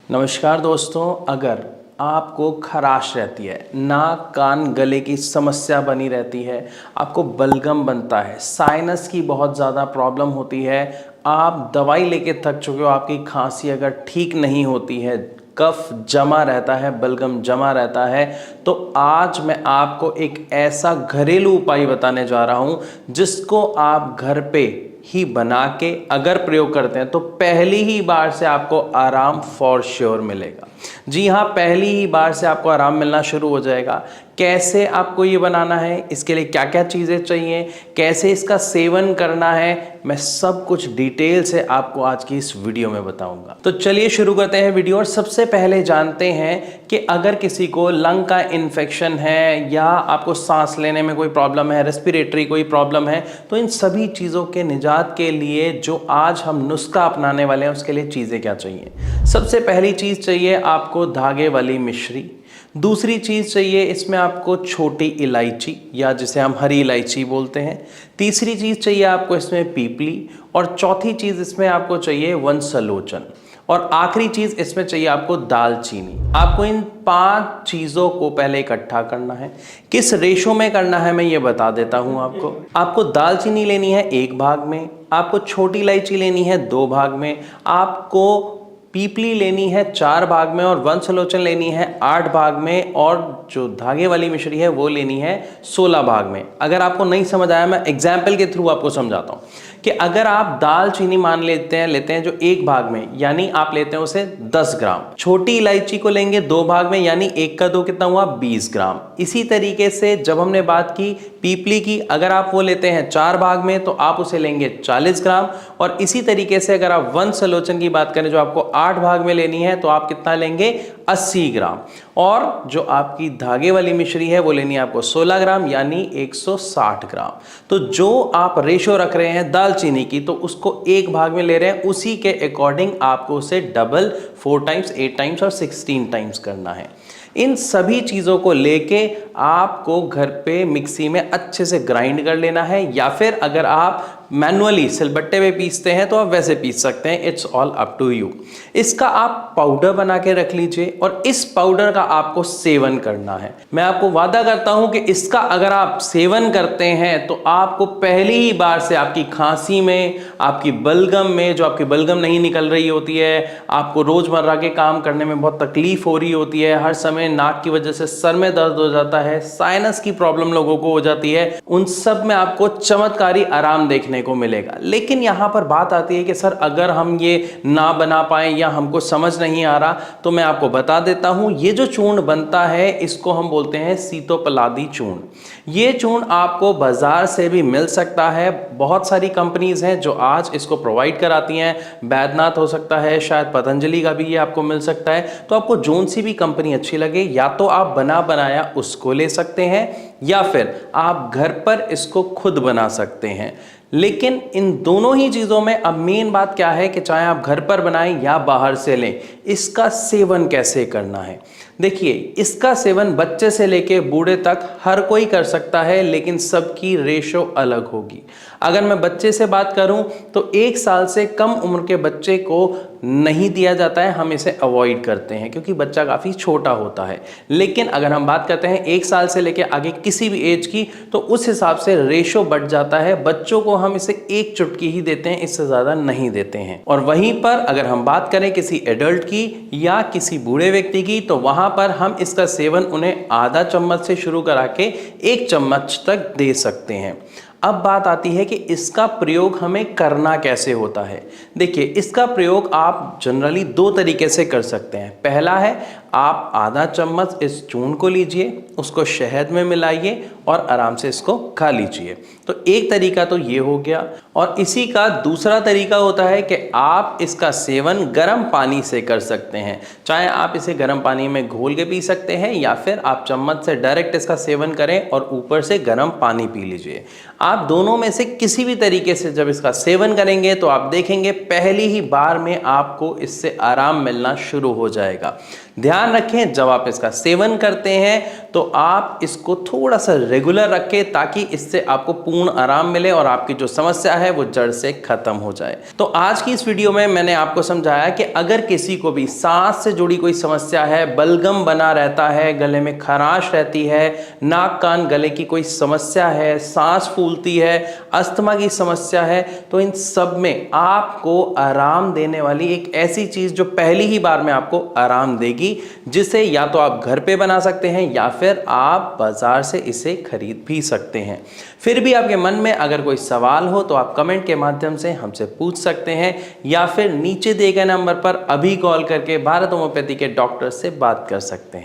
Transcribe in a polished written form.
नमस्कार दोस्तों, अगर आपको खराश रहती है, नाक कान गले की समस्या बनी रहती है, आपको बलगम बनता है, साइनस की बहुत ज़्यादा प्रॉब्लम होती है, आप दवाई लेके थक चुके हो, आपकी खांसी अगर ठीक नहीं होती है, कफ जमा रहता है, बलगम जमा रहता है, तो आज मैं आपको एक ऐसा घरेलू उपाय बताने जा रहा हूं जिसको आप घर पे ही बना के अगर प्रयोग करते हैं तो पहली ही बार से आपको आराम फॉर श्योर मिलेगा। जी हाँ, पहली ही बार से आपको आराम मिलना शुरू हो जाएगा। कैसे आपको ये बनाना है, इसके लिए क्या क्या चीज़ें चाहिए, कैसे इसका सेवन करना है, मैं सब कुछ डिटेल से आपको आज की इस वीडियो में बताऊंगा। तो चलिए शुरू करते हैं वीडियो। और सबसे पहले जानते हैं कि अगर किसी को लंग का इन्फेक्शन है या आपको सांस लेने में कोई प्रॉब्लम है, रेस्पिरेटरी कोई प्रॉब्लम है, तो इन सभी चीज़ों के निजात के लिए जो आज हम नुस्खा अपनाने वाले हैं उसके लिए चीज़ें क्या चाहिए। सबसे पहली चीज़ चाहिए आपको धागे वाली मिश्री। दूसरी चीज़ चाहिए इसमें आपको छोटी इलायची या जिसे हम हरी इलायची बोलते हैं। तीसरी चीज़ चाहिए आपको इसमें पीपली। और चौथी चीज़ इसमें आपको चाहिए वंशलोचन। और आखिरी चीज़ इसमें चाहिए आपको दालचीनी। आपको इन 5 चीज़ों को पहले इकट्ठा करना है। किस रेशो में करना है मैं ये बता देता हूँ आपको दालचीनी लेनी है 1 भाग में, आपको छोटी इलायची लेनी है 2 भाग में, आपको पीपली लेनी है 4 भाग में, और वंशलोचन लेनी है 8 भाग में, और जो धागे वाली मिश्री है वो लेनी है 16 भाग में। अगर आपको नहीं समझ आया मैं एग्जाम्पल के थ्रू आपको समझाता हूँ कि अगर आप दालचीनी मान लेते हैं जो 1 भाग में, यानी आप लेते हैं उसे 10 ग्राम। छोटी इलायची को लेंगे 2 भाग में, यानी 1 का 2 कितना हुआ 20 ग्राम। इसी तरीके से जब हमने बात की पीपली की, अगर आप वो लेते हैं 4 भाग में तो आप उसे लेंगे 40 ग्राम। और इसी तरीके से अगर आप वंशलोचन की बात करें जो आपको 8 भाग में लेनी है तो आप कितना लेंगे 80 ग्राम। और जो आपकी धागे वाली मिश्री है वो लेनी है आपको 16 ग्राम, यानी 160 ग्राम। तो जो आप रेशो रख रहे हैं दालचीनी की, तो उसको 1 भाग में ले रहे हैं, उसी के अकॉर्डिंग आपको उसे डबल 4 टाइम्स 8 टाइम्स और 16 टाइम्स करना है। इन सभी चीज़ों को लेके आपको घर पे मिक्सी में अच्छे से ग्राइंड कर लेना है, या फिर अगर आप मैनुअली सिलबट्टे पे पीसते हैं तो आप वैसे पीस सकते हैं। It's all up to you. इसका आप पाउडर बना के रख लीजिए और इस पाउडर का आपको सेवन करना है। मैं आपको वादा करता हूं कि इसका अगर आप सेवन करते हैं तो आपको पहली ही बार से आपकी खांसी में, आपकी बलगम में, जो आपकी बलगम नहीं निकल रही होती है, आपको रोजमर्रा के काम करने में बहुत तकलीफ हो रही होती है, हर समय नाक की वजह से सर में दर्द हो जाता है, साइनस की प्रॉब्लम लोगों को हो जाती है, उन सब में आपको चमत्कारी आराम देखने को मिलेगा। लेकिन यहां पर बात आती है कि सर अगर हम ये ना बना पाए या हमको समझ नहीं आ रहा, तो मैं आपको बता देता हूं ये जो चूर्ण बनता है इसको हम बोलते हैं सीतोपलादी चूर्ण। ये चूर्ण आपको बाजार से भी मिल सकता है। बहुत सारी कंपनीज हैं जो आज इसको प्रोवाइड कराती हैं। बैद्यनाथ हो सकता है, शायद पतंजलि का भी ये आपको मिल सकता है। तो आपको जोन सी भी कंपनी अच्छी लगे, या तो आप बना बनाया उसको ले सकते हैं, या फिर आप घर पर इसको खुद बना सकते हैं। लेकिन इन दोनों ही चीज़ों में अब मेन बात क्या है कि चाहे आप घर पर बनाएं या बाहर से लें, इसका सेवन कैसे करना है। देखिए, इसका सेवन बच्चे से लेके बूढ़े तक हर कोई कर सकता है, लेकिन सबकी रेशो अलग होगी। अगर मैं बच्चे से बात करूं तो 1 साल से कम उम्र के बच्चे को नहीं दिया जाता है, हम इसे अवॉइड करते हैं क्योंकि बच्चा काफ़ी छोटा होता है। लेकिन अगर हम बात करते हैं 1 साल से लेके आगे किसी भी एज की, तो उस हिसाब से रेशो बढ़ जाता है। बच्चों को हम इसे 1 चुटकी ही देते हैं, इससे ज़्यादा नहीं देते हैं। और वहीं पर अगर हम बात करें किसी एडल्ट की या किसी बूढ़े व्यक्ति की, तो वहाँ पर हम इसका सेवन उन्हें आधा चम्मच से शुरू करा के 1 चम्मच तक दे सकते हैं। अब बात आती है कि इसका प्रयोग हमें करना कैसे होता है। देखिए, इसका प्रयोग आप जनरली 2 तरीके से कर सकते हैं। पहला है, आप आधा चम्मच इस चूर्ण को लीजिए, उसको शहद में मिलाइए और आराम से इसको खा लीजिए। तो एक तरीका तो ये हो गया। और इसी का दूसरा तरीका होता है कि आप इसका सेवन गर्म पानी से कर सकते हैं। चाहे आप इसे गर्म पानी में घोल के पी सकते हैं, या फिर आप चम्मच से डायरेक्ट इसका सेवन करें और ऊपर से गर्म पानी पी लीजिए। आप दोनों में से किसी भी तरीके से जब इसका सेवन करेंगे तो आप देखेंगे पहली ही बार में आपको इससे आराम मिलना शुरू हो जाएगा। ध्यान रखें, जब आप इसका सेवन करते हैं तो आप इसको थोड़ा सा रेगुलर रखें ताकि इससे आपको पूर्ण आराम मिले और आपकी जो समस्या है वो जड़ से खत्म हो जाए। तो आज की इस वीडियो में मैंने आपको समझाया कि अगर किसी को भी सांस से जुड़ी कोई समस्या है, बलगम बना रहता है, गले में खराश रहती है, नाक कान गले की कोई समस्या है, सांस फूलती है, अस्थमा की समस्या है, तो इन सब में आपको आराम देने वाली एक ऐसी चीज जो पहली ही बार में आपको आराम देगी, जिसे या तो आप घर पे बना सकते हैं या फिर आप बाजार से इसे खरीद भी सकते हैं। फिर भी आपके मन में अगर कोई सवाल हो तो आप कमेंट के माध्यम से हमसे पूछ सकते हैं या फिर नीचे दिए गए नंबर पर अभी कॉल करके भारत होम्योपैथी के डॉक्टर से बात कर सकते हैं।